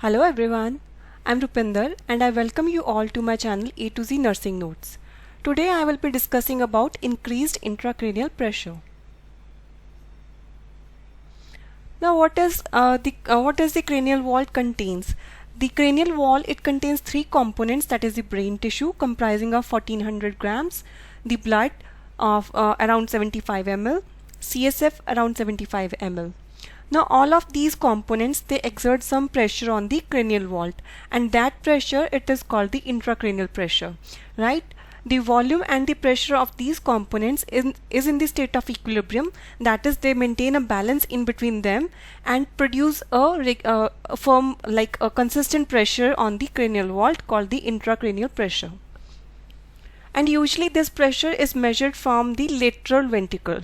Hello everyone, I'm Rupinder and I welcome you all to my channel A to Z Nursing Notes. Today I will be discussing about increased intracranial pressure. Now what does the cranial wall contains? The cranial wall, it contains three components, that is the brain tissue comprising of 1400 grams, the blood of around 75 ml, CSF around 75 ml. Now all of these components, they exert some pressure on the cranial wall, and that pressure, it is called the intracranial pressure, right? The volume and the pressure of these components is in the state of equilibrium, that is they maintain a balance in between them and produce a firm, like a consistent pressure on the cranial wall called the intracranial pressure. And usually this pressure is measured from the lateral ventricle.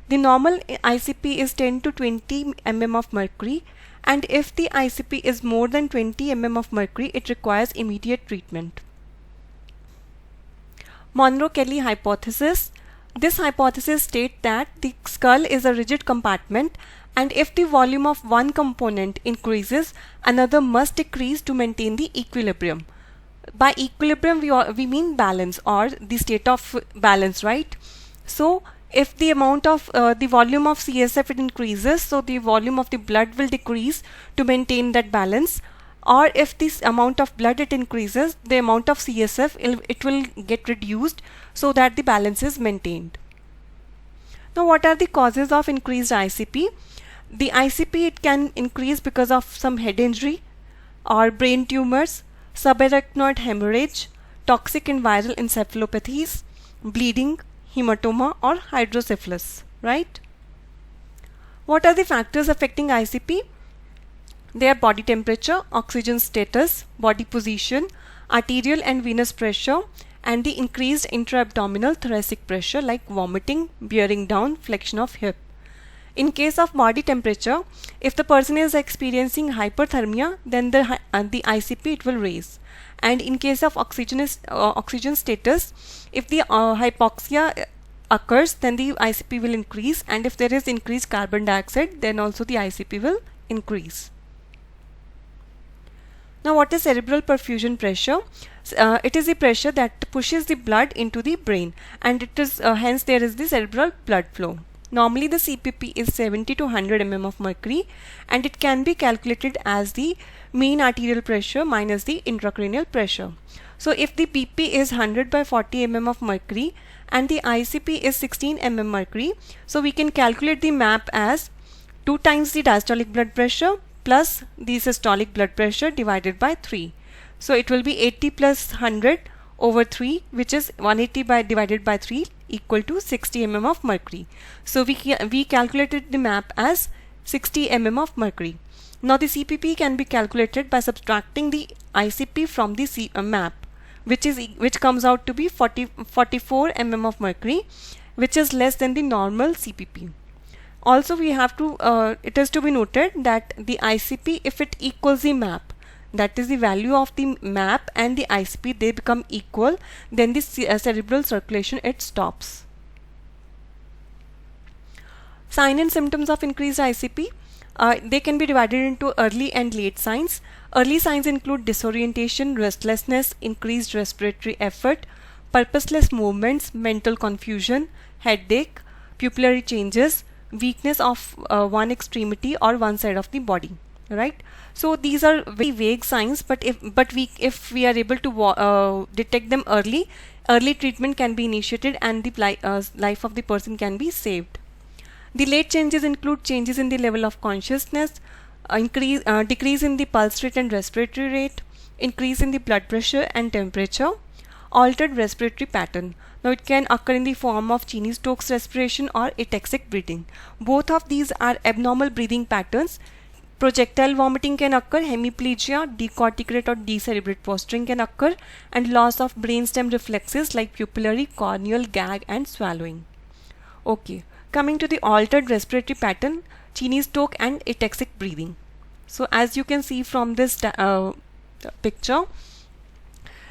The normal ICP is 10 to 20 mm of mercury, and if the ICP is more than 20 mm of mercury, it requires immediate treatment. Monroe-Kellie hypothesis. This hypothesis states that the skull is a rigid compartment, and if the volume of one component increases, another must decrease to maintain the equilibrium. By equilibrium, we mean balance, or the state of balance, right? So if the amount of the volume of CSF it increases, so the volume of the blood will decrease to maintain that balance, or if this amount of blood it increases, the amount of CSF it will get reduced so that the balance is maintained. Now what are the causes of increased ICP? The ICP, it can increase because of some head injury or brain tumors, subarachnoid hemorrhage, toxic and viral encephalopathies, bleeding, hematoma or hydrocephalus, right? What are the factors affecting ICP? They are body temperature, oxygen status, body position, arterial and venous pressure, and the increased intra-abdominal thoracic pressure like vomiting, bearing down, flexion of hip. In case of body temperature, if the person is experiencing hyperthermia, then the ICP it will raise. And in case of oxygen status, if the hypoxia occurs, then the ICP will increase, and if there is increased carbon dioxide, then also the ICP will increase. Now what is cerebral perfusion pressure? It is the pressure that pushes the blood into the brain, and it is hence there is the cerebral blood flow. Normally the CPP is 70 to 100 mm of mercury, and it can be calculated as the mean arterial pressure minus the intracranial pressure. So if the BP is 100 by 40 mm of mercury and the ICP is 16 mm mercury, so we can calculate the MAP as 2 times the diastolic blood pressure plus the systolic blood pressure divided by 3. So it will be 80 plus 100 over 3, which is 180 divided by 3 equal to 60 mm of mercury. So we calculated the MAP as 60 mm of mercury. Now the CPP can be calculated by subtracting the ICP from the MAP, which comes out to be 44 mm of mercury, which is less than the normal CPP. Also we have to it is to be noted that the ICP, if it equals the MAP, that is the value of the MAP and the ICP, they become equal, then the cerebral circulation it stops. Sign and symptoms of increased ICP. They can be divided into early and late signs. Early signs include disorientation, restlessness, increased respiratory effort, purposeless movements, mental confusion, headache, pupillary changes, weakness of one extremity or one side of the body, right? So these are very vague signs, but if we are able to detect them early treatment can be initiated and the life of the person can be saved. The late changes include changes in the level of consciousness, decrease in the pulse rate and respiratory rate, increase in the blood pressure and temperature, altered respiratory pattern. Now it can occur in the form of cheyne-stokes respiration or ataxic breathing. Both of these are abnormal breathing patterns. Projectile vomiting can occur, hemiplegia, decorticate or decerebrate posturing can occur, and loss of brainstem reflexes like pupillary, corneal, gag and swallowing. Okay, coming to the altered respiratory pattern, cheyne-stokes and ataxic breathing. So as you can see from this picture,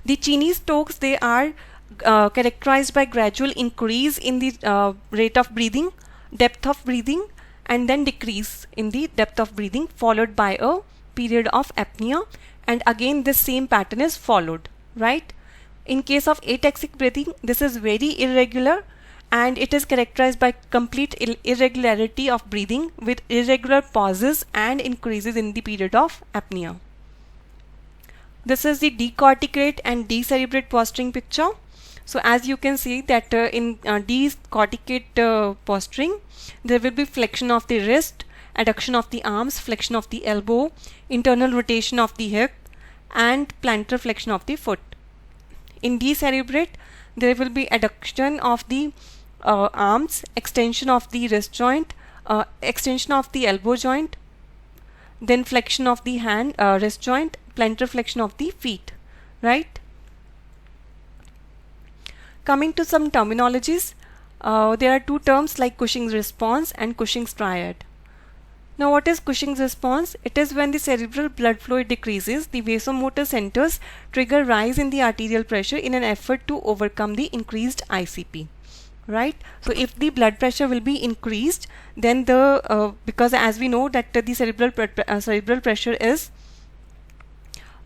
the cheyne-stokes, they are characterized by gradual increase in the rate of breathing, depth of breathing, and then decrease in the depth of breathing, followed by a period of apnea, and again this same pattern is followed, right? In case of ataxic breathing, this is very irregular and it is characterized by complete irregularity of breathing with irregular pauses and increases in the period of apnea. This is the decorticate and decerebrate posturing picture. So as you can see that in decorticate posturing, there will be flexion of the wrist, adduction of the arms, flexion of the elbow, internal rotation of the hip, and plantar flexion of the foot. In decerebrate, there will be adduction of the arms, extension of the wrist joint, extension of the elbow joint, then flexion of the hand, wrist joint, plantar flexion of the feet, right? Coming to some terminologies, there are two terms like Cushing's response and Cushing's triad. Now what is Cushing's response? It is when the cerebral blood flow decreases, the vasomotor centers trigger rise in the arterial pressure in an effort to overcome the increased ICP. Right? So if the blood pressure will be increased, then because as we know that the cerebral pressure is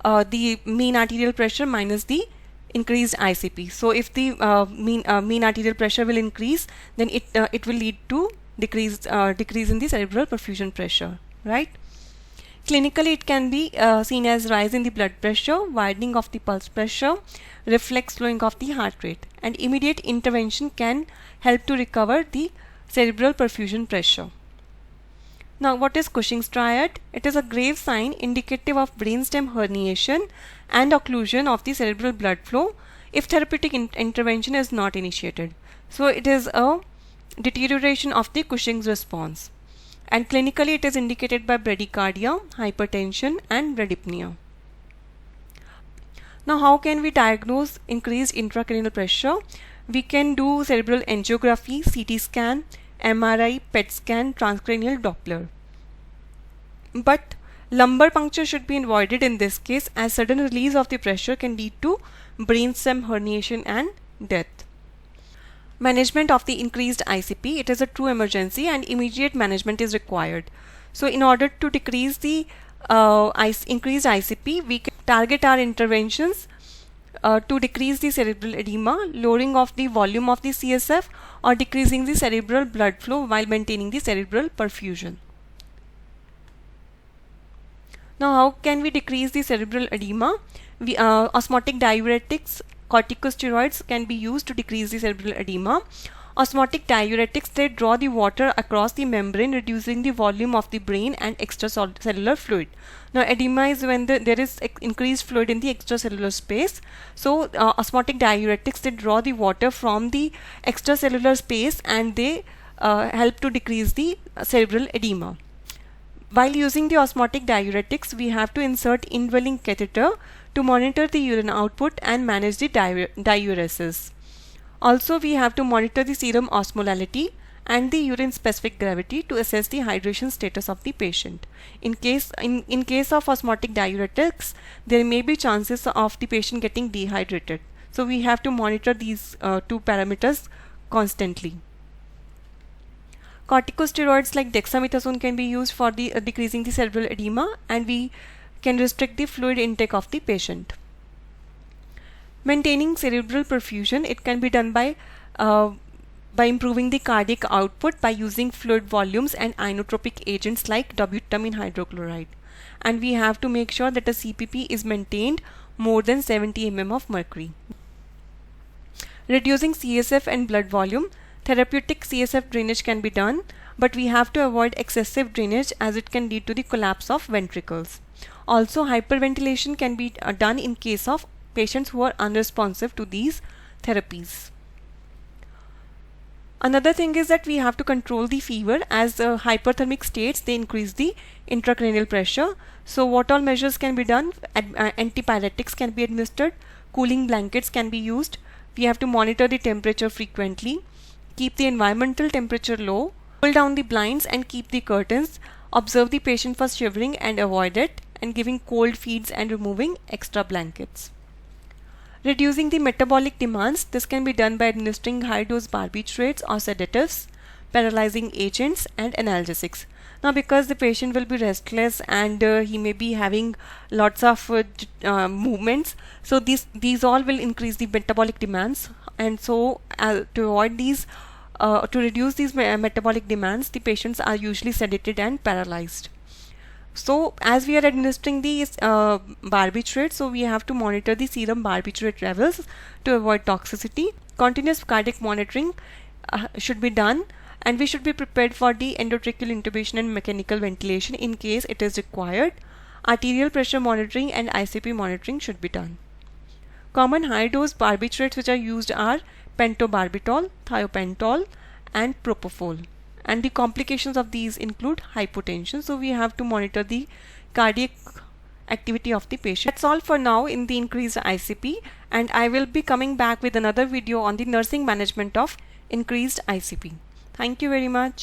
the mean arterial pressure minus the increased ICP. So if the mean arterial pressure will increase, then it will lead to decrease in the cerebral perfusion pressure, right? Clinically, it can be seen as rise in the blood pressure, widening of the pulse pressure, reflex slowing of the heart rate, and immediate intervention can help to recover the cerebral perfusion pressure. Now, what is Cushing's triad? It is a grave sign indicative of brainstem herniation and occlusion of the cerebral blood flow if therapeutic intervention is not initiated. So, it is a deterioration of the Cushing's response, and clinically it is indicated by bradycardia, hypertension, and bradypnea. Now, how can we diagnose increased intracranial pressure? We can do cerebral angiography, CT scan, MRI, PET scan, transcranial Doppler. But lumbar puncture should be avoided in this case, as sudden release of the pressure can lead to brainstem herniation and death. Management of the increased ICP, it is a true emergency and immediate management is required. So in order to decrease the increased ICP, we can target our interventions to decrease the cerebral edema, lowering of the volume of the CSF, or decreasing the cerebral blood flow while maintaining the cerebral perfusion. Now, how can we decrease the cerebral edema? Osmotic diuretics, corticosteroids can be used to decrease the cerebral edema. Osmotic diuretics, they draw the water across the membrane, reducing the volume of the brain and extracellular fluid. Now, edema is when there is increased fluid in the extracellular space. So, osmotic diuretics, they draw the water from the extracellular space and they help to decrease the cerebral edema. While using the osmotic diuretics, we have to insert indwelling catheter to monitor the urine output and manage the diuresis. Also, we have to monitor the serum osmolality and the urine specific gravity to assess the hydration status of the patient. In case of osmotic diuretics, there may be chances of the patient getting dehydrated. So we have to monitor these two parameters constantly. Corticosteroids like dexamethasone can be used for the decreasing the cerebral edema, and we can restrict the fluid intake of the patient. Maintaining cerebral perfusion, it can be done by improving the cardiac output by using fluid volumes and inotropic agents like dobutamine hydrochloride. And we have to make sure that the CPP is maintained more than 70 mm of mercury. Reducing CSF and blood volume, therapeutic CSF drainage can be done, but we have to avoid excessive drainage as it can lead to the collapse of ventricles. Also, hyperventilation can be done in case of patients who are unresponsive to these therapies. Another thing is that we have to control the fever, as hyperthermic states, they increase the intracranial pressure. So what all measures can be done? Antipyretics can be administered, cooling blankets can be used. We have to monitor the temperature frequently, keep the environmental temperature low, pull down the blinds and keep the curtains, observe the patient for shivering and avoid it, and giving cold feeds and removing extra blankets. Reducing the metabolic demands, this can be done by administering high-dose barbiturates or sedatives, paralyzing agents and analgesics. Now because the patient will be restless and he may be having lots of movements, so these all will increase the metabolic demands, and so to avoid these to reduce these metabolic demands, the patients are usually sedated and paralyzed. So as we are administering these barbiturate, so we have to monitor the serum barbiturate levels to avoid toxicity. Continuous cardiac monitoring should be done, and we should be prepared for the endotracheal intubation and mechanical ventilation in case it is required. Arterial pressure monitoring and ICP monitoring should be done. Common high dose barbiturates which are used are pentobarbital, thiopentol and propofol, and the complications of these include hypotension, so we have to monitor the cardiac activity of the patient. That's all for now in the increased ICP, and I will be coming back with another video on the nursing management of increased ICP. Thank you very much.